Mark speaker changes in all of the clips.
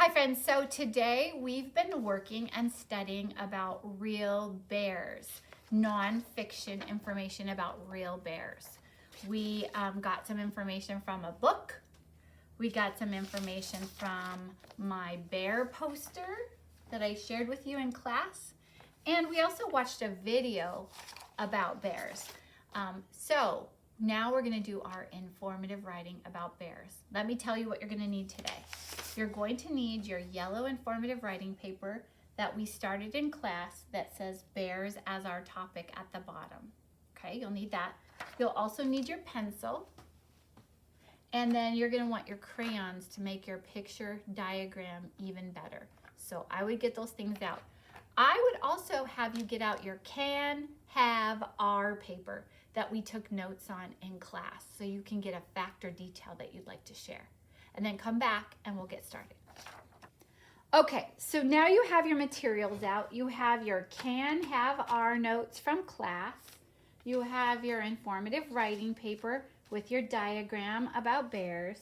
Speaker 1: Hi friends, so today we've been working and studying about real bears, non-fiction information about real bears. We got some information from a book, we got some information from my bear poster that I shared with you in class, and we also watched a video about bears. So now we're gonna do our informative writing about bears. Let me tell you what you're gonna need today. You're going to need your yellow informative writing paper that we started in class that says bears as our topic at the bottom. Okay, you'll need that. You'll also need your pencil. And then you're gonna want your crayons to make your picture diagram even better. So I would get those things out. I would also have you get out your can, have, are paper that we took notes on in class so you can get a fact or detail that you'd like to share. And then come back and we'll get started. Okay, so now you have your materials out. You have your can, have, are notes from class. You have your informative writing paper with your diagram about bears,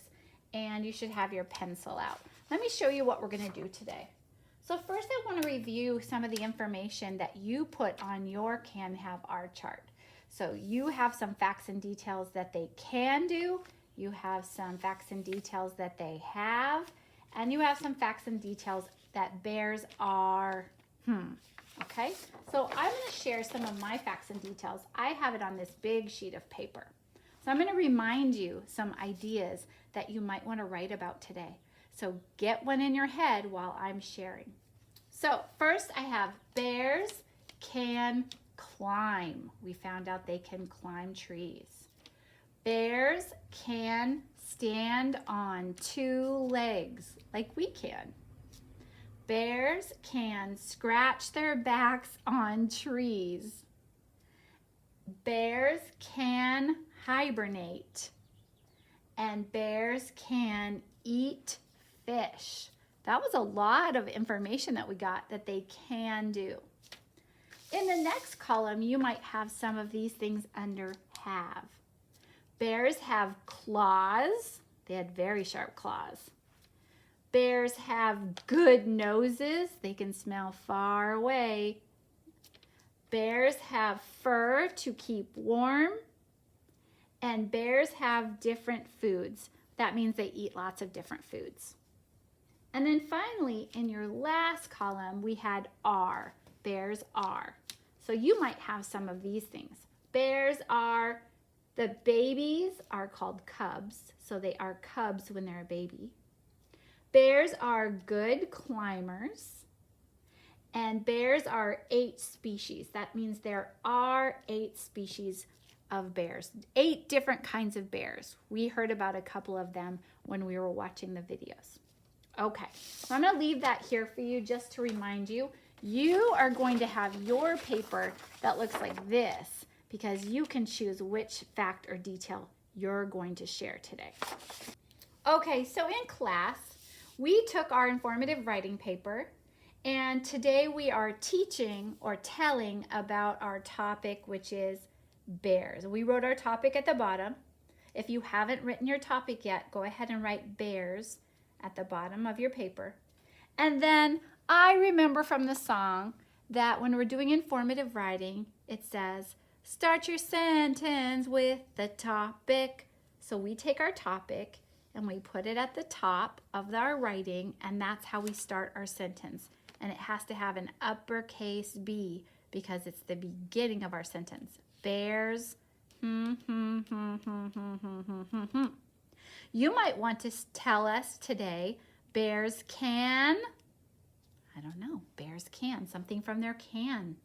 Speaker 1: and you should have your pencil out. Let me show you what we're gonna do today. So first I wanna review some of the information that you put on your can, have, are chart. So you have some facts and details that they can do, you have some facts and details that they have, and you have some facts and details that bears are, okay? So I'm gonna share some of my facts and details. I have it on this big sheet of paper. So I'm gonna remind you some ideas that you might wanna write about today. So get one in your head while I'm sharing. So first I have bears can climb. We found out they can climb trees. Bears can stand on two legs like we can. Bears can scratch their backs on trees. Bears can hibernate. And bears can eat fish. That was a lot of information that we got that they can do. In the next column, you might have some of these things under have. Bears have claws. They had very sharp claws. Bears have good noses. They can smell far away. Bears have fur to keep warm. And bears have different foods. That means they eat lots of different foods. And then finally, in your last column, we had are. Bears are. So you might have some of these things. Bears are, the babies are called cubs. So they are cubs when they're a baby. Bears are good climbers. And bears are 8 species. That means there are 8 species of bears. 8 different kinds of bears. We heard about a couple of them when we were watching the videos. Okay, so I'm gonna leave that here for you just to remind you. You are going to have your paper that looks like this because you can choose which fact or detail you're going to share today. Okay, so in class, we took our informative writing paper, and today we are teaching or telling about our topic, which is bears. We wrote our topic at the bottom. If you haven't written your topic yet, go ahead and write bears at the bottom of your paper. And then I remember from the song that when we're doing informative writing, it says, start your sentence with the topic. So we take our topic and we put it at the top of our writing, and that's how we start our sentence. And it has to have an uppercase B because it's the beginning of our sentence. Bears, You might want to tell us today, bears can, I don't know, bears can, something from their can.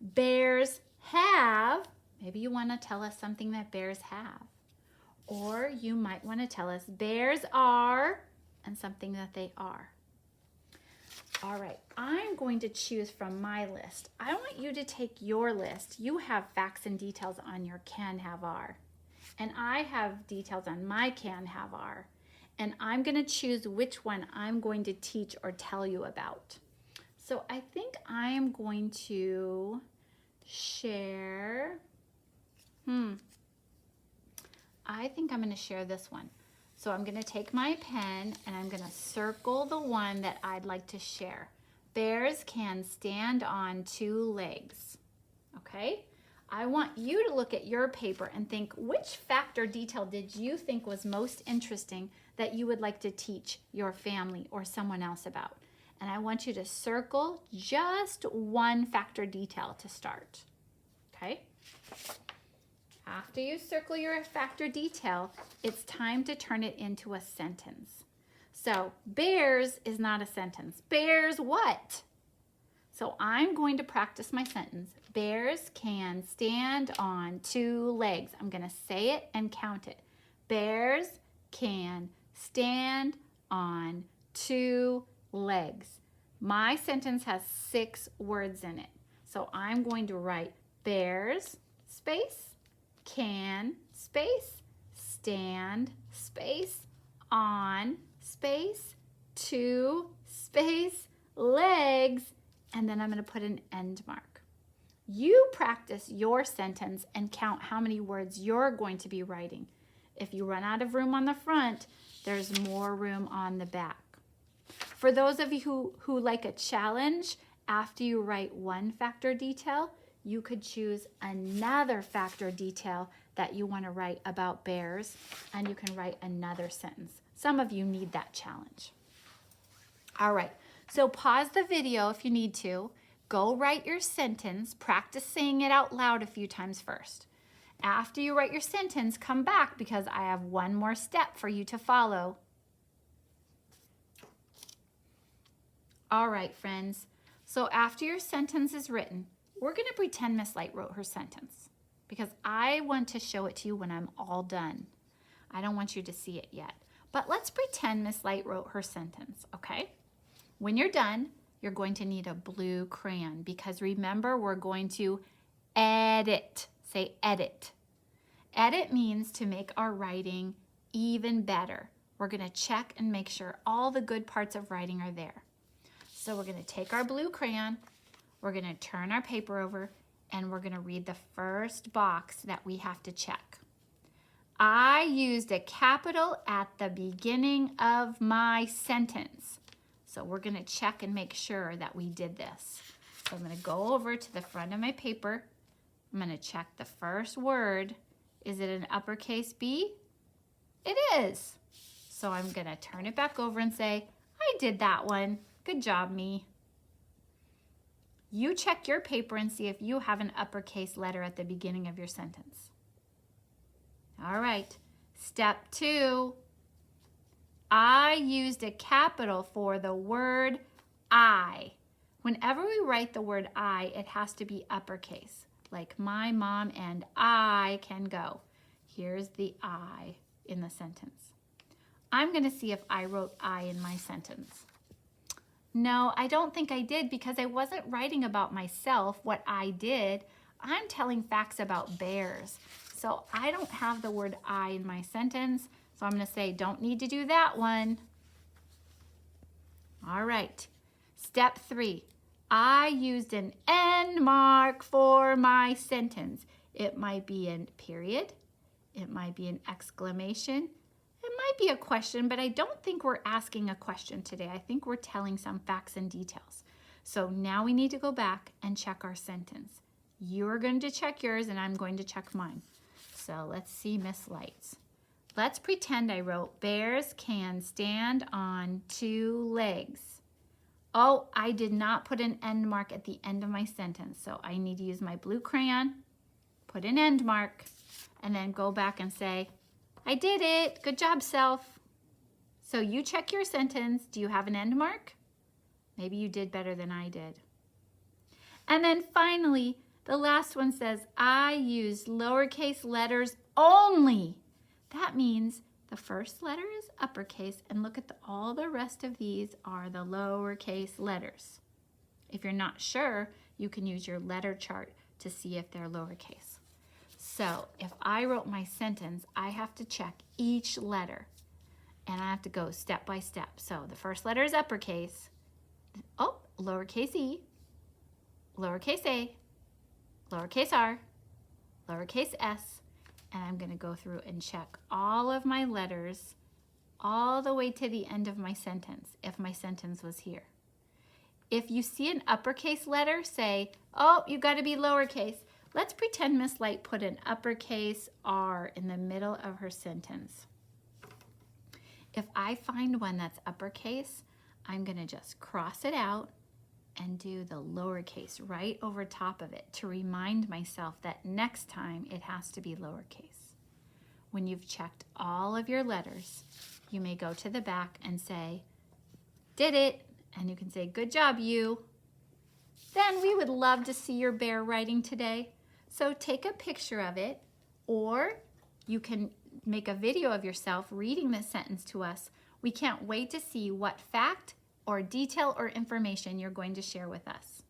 Speaker 1: Bears have, maybe you want to tell us something that bears have. Or you might want to tell us bears are, and something that they are. All right, I'm going to choose from my list. I want you to take your list. You have facts and details on your can, have, are. And I have details on my can, have, are. And I'm going to choose which one I'm going to teach or tell you about. So I think I'm going to share, I think I'm going to share this one. So I'm gonna take my pen and I'm gonna circle the one that I'd like to share. Bears can stand on 2 legs, okay? I want you to look at your paper and think, which fact or detail did you think was most interesting that you would like to teach your family or someone else about? And I want you to circle just one fact or detail to start, okay? After you circle your fact or detail, it's time to turn it into a sentence. So, bears is not a sentence. Bears what? So I'm going to practice my sentence. Bears can stand on 2 legs. I'm going to say it and count it. Bears can stand on 2 legs. My sentence has 6 words in it. So I'm going to write bears, space, can, space, stand, space, on, space, 2, space, legs, and then I'm going to put an end mark. You practice your sentence and count how many words you're going to be writing. If you run out of room on the front, there's more room on the back. For those of you who like a challenge, after you write one fact or detail, you could choose another fact or detail that you want to write about bears, and you can write another sentence. Some of you need that challenge. All right, so pause the video if you need to. Go write your sentence. Practice saying it out loud a few times first. After you write your sentence, come back because I have one more step for you to follow. All right, friends. So after your sentence is written, we're going to pretend Miss Light wrote her sentence because I want to show it to you when I'm all done. I don't want you to see it yet. But let's pretend Miss Light wrote her sentence, okay? When you're done, you're going to need a blue crayon because remember, we're going to edit. Say edit. Edit means to make our writing even better. We're going to check and make sure all the good parts of writing are there. So we're going to take our blue crayon, we're going to turn our paper over, and we're going to read the first box that we have to check. I used a capital at the beginning of my sentence. So we're going to check and make sure that we did this. So I'm going to go over to the front of my paper. I'm going to check the first word. Is it an uppercase B? It is. So I'm going to turn it back over and say, I did that one. Good job, me. You check your paper and see if you have an uppercase letter at the beginning of your sentence. All right, step 2. I used a capital for the word I. Whenever we write the word I, it has to be uppercase, like my mom and I can go. Here's the I in the sentence. I'm going to see if I wrote I in my sentence. No, I don't think I did because I wasn't writing about myself, what I did. I'm telling facts about bears. So I don't have the word I in my sentence. So I'm going to say don't need to do that one. All right. Step 3. I used an end mark for my sentence. It might be a period. It might be an exclamation. It might be a question, but I don't think we're asking a question today. I think we're telling some facts and details. So now we need to go back and check our sentence. You're going to check yours and I'm going to check mine. So let's see Miss Light's. Let's pretend I wrote bears can stand on 2 legs. Oh, I did not put an end mark at the end of my sentence. So I need to use my blue crayon, put an end mark, and then go back and say, I did it. Good job, self. So you check your sentence. Do you have an end mark? Maybe you did better than I did. And then finally, the last one says, I used lowercase letters only. That means the first letter is uppercase, and look at all the rest of these are the lowercase letters. If you're not sure, you can use your letter chart to see if they're lowercase. So if I wrote my sentence, I have to check each letter and I have to go step by step. So the first letter is uppercase. Oh, lowercase e, lowercase a, lowercase r, lowercase s, and I'm going to go through and check all of my letters all the way to the end of my sentence if my sentence was here. If you see an uppercase letter, say, oh, you got to be lowercase. Let's pretend Miss Light put an uppercase R in the middle of her sentence. If I find one that's uppercase, I'm going to just cross it out and do the lowercase right over top of it to remind myself that next time it has to be lowercase. When you've checked all of your letters, you may go to the back and say, did it, and you can say, good job, you. Then we would love to see your bear writing today. So take a picture of it, or you can make a video of yourself reading this sentence to us. We can't wait to see what fact or detail or information you're going to share with us.